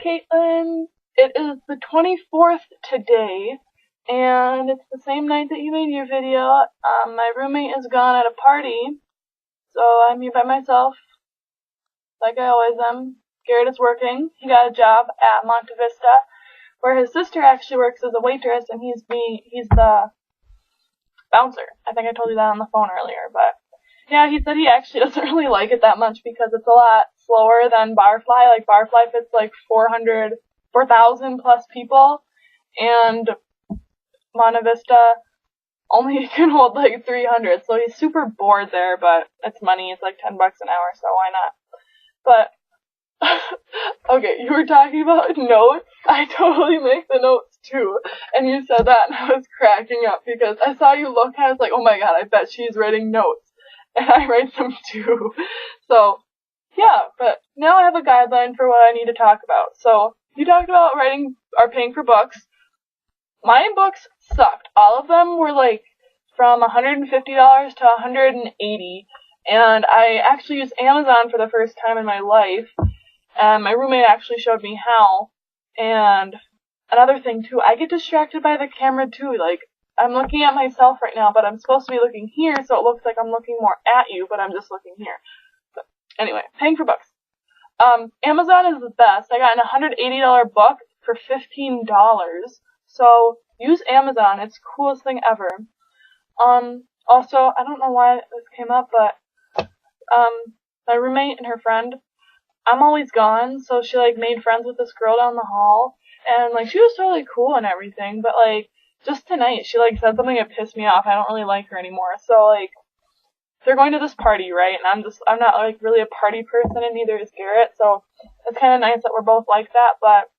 Caitlin. It is the 24th today, and it's the same night that you made your video. My roommate is gone at a party, so I'm here by myself, like I always am. Garrett is working. He got a job at Monte Vista, where his sister actually works as a waitress, and he's the bouncer. I think I told you that on the phone earlier, but yeah, he said he actually doesn't really like it that much because it's a lot slower than Barfly. Like, Barfly fits like 4,000 plus people, and Monte Vista only can hold like 300, so he's super bored there, but it's money. It's like $10 an hour, so why not? But, okay, you were talking about notes. I totally make the notes too, and you said that, and I was cracking up because I saw you look, and I was like, oh my god, I bet she's writing notes. And I write them too. So, yeah, but now I have a guideline for what I need to talk about. So, you talked about writing or paying for books. My books sucked. All of them were like from $150 to $180, and I actually used Amazon for the first time in my life, and my roommate actually showed me how. And another thing too, I get distracted by the camera too. Like, I'm looking at myself right now, but I'm supposed to be looking here, so it looks like I'm looking more at you, but I'm just looking here. But anyway, paying for books. Amazon is the best. I got an $180 book for $15. So use Amazon. It's the coolest thing ever. Also, I don't know why this came up, but my roommate and her friend, I'm always gone, so she like made friends with this girl down the hall, and like she was totally cool and everything, but like just tonight, she, like, said something that pissed me off. I don't really like her anymore. So, like, they're going to this party, right? And I'm not, like, really a party person, and neither is Garrett. So, it's kind of nice that we're both like that. But,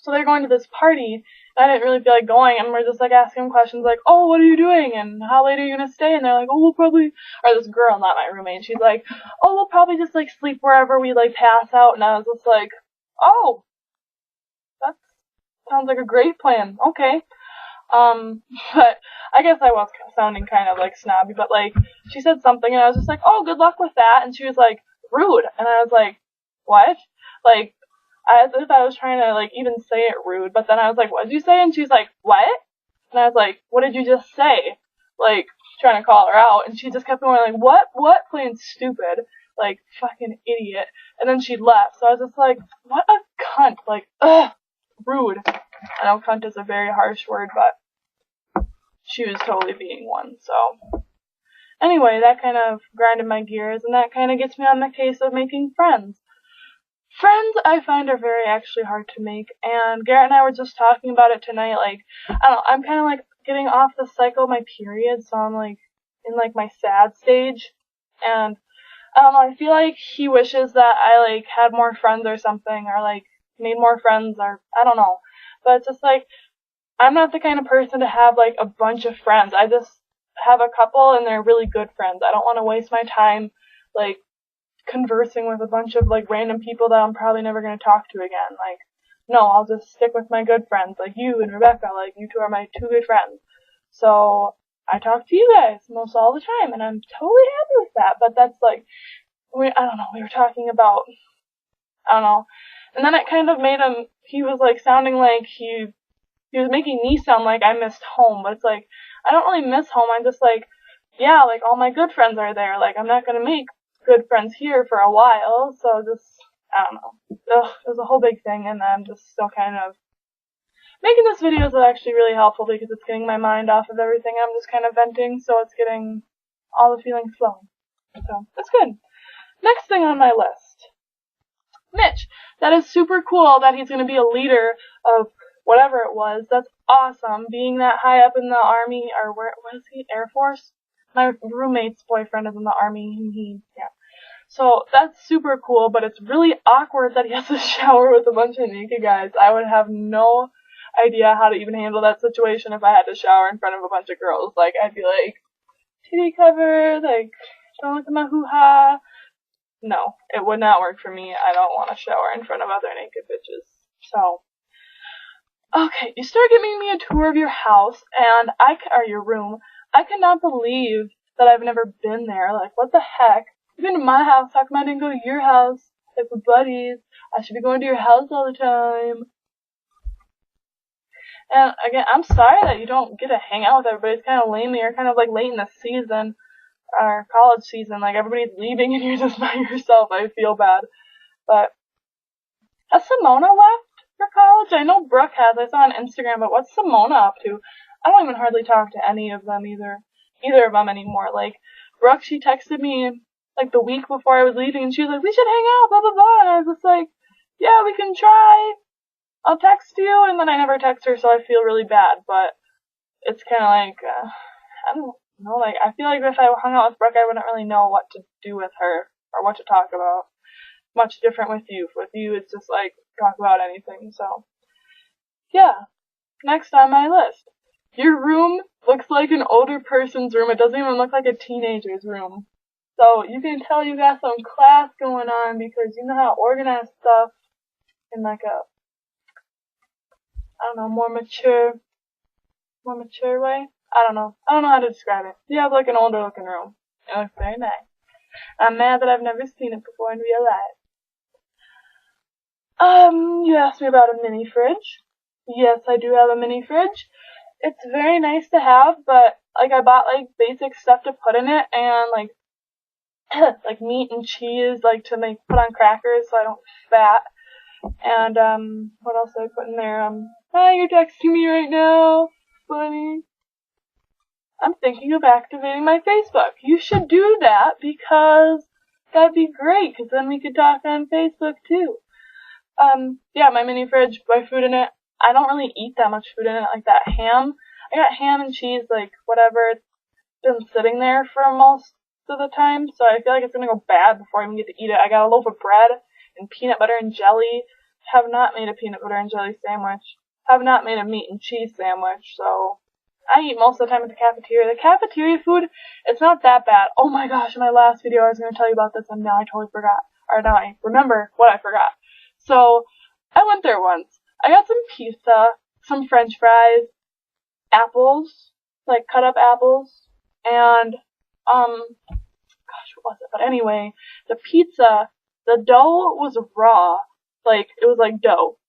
so they're going to this party, and I didn't really feel like going. And we're just, like, asking questions, like, oh, what are you doing? And how late are you going to stay? And they're like, oh, we'll probably, or this girl, not my roommate, she's like, oh, we'll probably just, like, sleep wherever we, like, pass out. And I was just like, oh, that sounds like a great plan. Okay. But I guess I was sounding kind of, like, snobby, but, like, she said something, and I was just like, oh, good luck with that, and she was like, rude, and I was like, what? Like, as if I was trying to, like, even say it rude, but then I was like, what did you say? And she's like, what? And I was like, what did you just say? Like, trying to call her out, and she just kept going, like, what, playing stupid, like, fucking idiot, and then she left, so I was just like, what a cunt, like, ugh, rude. I know cunt is a very harsh word, but she was totally being one, so. Anyway, that kind of grinded my gears, and that kind of gets me on the case of making friends. Friends, I find, are very actually hard to make, and Garrett and I were just talking about it tonight, like, I don't know, I'm kind of, like, getting off the cycle of my period, so I'm, like, in, like, my sad stage, and, I don't know, I feel like he wishes that I, like, had more friends or something, or, like, made more friends, or, I don't know. But it's just like, I'm not the kind of person to have, like, a bunch of friends. I just have a couple, and they're really good friends. I don't want to waste my time, like, conversing with a bunch of, like, random people that I'm probably never going to talk to again. Like, no, I'll just stick with my good friends, like you and Rebecca. Like, you two are my two good friends. So, I talk to you guys most all the time, and I'm totally happy with that. But that's, like, I don't know, we were talking about, I don't know. And then it kind of made him, he was, like, sounding like he was making me sound like I missed home, but it's like, I don't really miss home, I'm just like, yeah, like, all my good friends are there, like, I'm not gonna make good friends here for a while, so just, I don't know, ugh, it was a whole big thing, and I'm just still kind of, making this video is actually really helpful, because it's getting my mind off of everything, I'm just kind of venting, so it's getting all the feelings flowing, so, that's good. Next thing on my list. Mitch. That is super cool that he's going to be a leader of whatever it was. That's awesome. Being that high up in the Army, or where was he? Air Force? My roommate's boyfriend is in the Army, and yeah. So that's super cool, but it's really awkward that he has to shower with a bunch of naked guys. I would have no idea how to even handle that situation if I had to shower in front of a bunch of girls. Like, I'd be like, titty covered, like, don't look at my hoo-ha. No, it would not work for me. I don't want to shower in front of other naked bitches. So, okay, you start giving me a tour of your house, and or your room. I cannot believe that I've never been there. Like, what the heck? You've been to my house, how come I didn't go to your house? Like, with buddies. I should be going to your house all the time. And again, I'm sorry that you don't get to hang out with everybody. It's kind of lame that you're kind of like late in the season, or college season. Like everybody's leaving and you're just by yourself. I feel bad. But has Simona left for college? I know Brooke has. I saw on Instagram, but what's Simona up to? I don't even hardly talk to any of them either of them anymore. Like Brooke, she texted me like the week before I was leaving, and she was like, "We should hang out, blah blah blah." And I was just like, "Yeah, we can try. I'll text you." And then I never text her, so I feel really bad. But it's kind of like I don't know. Like I feel like if I hung out with Brooke, I wouldn't really know what to do with her or what to talk about. Much different with you. With you, it's just like talk about anything. So yeah, next on my list. Your room looks like an older person's room. It doesn't even look like a teenager's room. So you can tell you got some class going on because you know how to organize stuff in like a, I don't know, more mature way. I don't know how to describe it. You have like an older looking room. It looks very nice. I'm mad that I've never seen it before in real life. You asked me about a mini fridge. Yes, I do have a mini fridge. It's very nice to have, but like I bought like basic stuff to put in it and like like meat and cheese like to make put on crackers so I don't fat. And what else did I put in there? Hi, you're texting me right now. Funny. I'm thinking of activating my Facebook. You should do that because that'd be great because then we could talk on Facebook too. Yeah, my mini fridge, my food in it. I don't really eat that much food in it, like that ham. I got ham and cheese, like whatever. It's been sitting there for most of the time, so I feel like it's gonna go bad before I even get to eat it. I got a loaf of bread and peanut butter and jelly. Have not made a peanut butter and jelly sandwich. Have not made a meat and cheese sandwich, so I eat most of the time at the cafeteria. The cafeteria food, it's not that bad. Oh my gosh, in my last video I was gonna tell you about this and now I totally forgot. Or now I remember what I forgot. So, I went there once. I got some pizza, some french fries, apples, like cut up apples, and, gosh, what was it? But anyway, the pizza, the dough was raw. Like, it was like dough.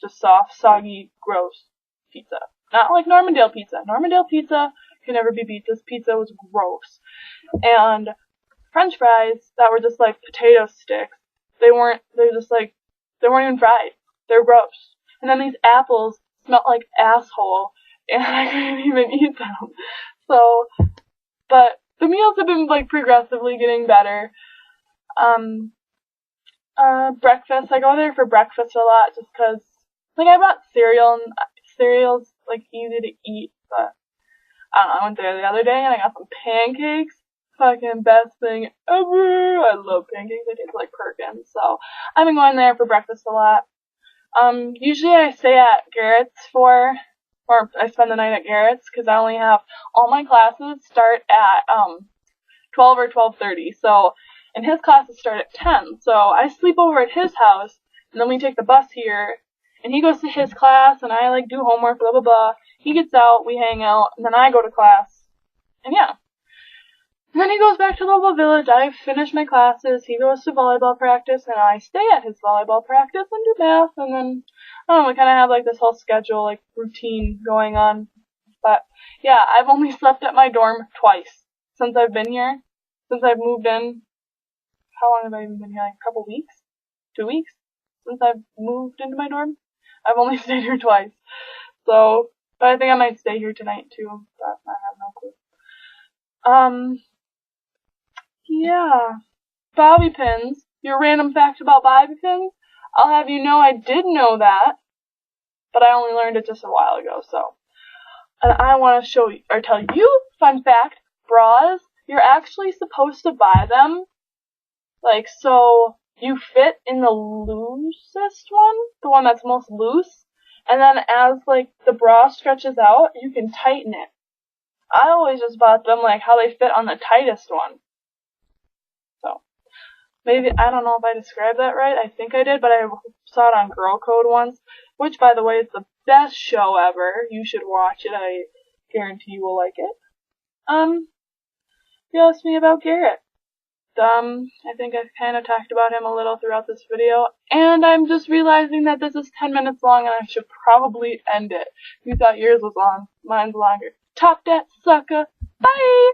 Just soft, soggy, gross pizza. Not like Normandale pizza. Normandale pizza can never be beat. This pizza was gross. And french fries that were just like potato sticks. They weren't even fried. They're gross. And then these apples smelled like asshole, and I couldn't even eat them. So, but the meals have been like progressively getting better. Breakfast, I go there for breakfast a lot just cause, like I bought cereal, and cereal's like easy to eat, but I don't know, I went there the other day and I got some pancakes. Fucking best thing ever. I love pancakes. They taste like Perkins. So I've been going there for breakfast a lot. Usually I stay at Garrett's or I spend the night at Garrett's because I only have all my classes start at 12 or 12:30. So and his classes start at 10. So I sleep over at his house and then we take the bus here and he goes to his class and I like do homework, blah blah blah. He gets out, we hang out, and then I go to class. And yeah. And then he goes back to Lobo Village, I finish my classes, he goes to volleyball practice, and I stay at his volleyball practice and do math, and then, I don't know, we kinda have like this whole schedule, like routine going on. But, yeah, I've only slept at my dorm twice since I've been here, since I've moved in. How long have I even been here? Like a couple weeks? 2 weeks? Since I've moved into my dorm? I've only stayed here twice. So, but I think I might stay here tonight too, but I have no clue. Yeah. Bobby pins. Your random fact about bobby pins? I'll have you know I did know that, but I only learned it just a while ago, so. And I want to show you, or tell you, fun fact, bras, you're actually supposed to buy them, like, so you fit in the loosest one, the one that's most loose, and then as, like, the bra stretches out, you can tighten it. I always just bought them, like, how they fit on the tightest one. So, maybe, I don't know if I described that right, I think I did, but I saw it on Girl Code once, which, by the way, is the best show ever. You should watch it, I guarantee you will like it. You asked me about Garrett. I think I've kind of talked about him a little throughout this video, and I'm just realizing that this is 10 minutes long and I should probably end it. You thought yours was long, mine's longer. Top that sucker. Bye!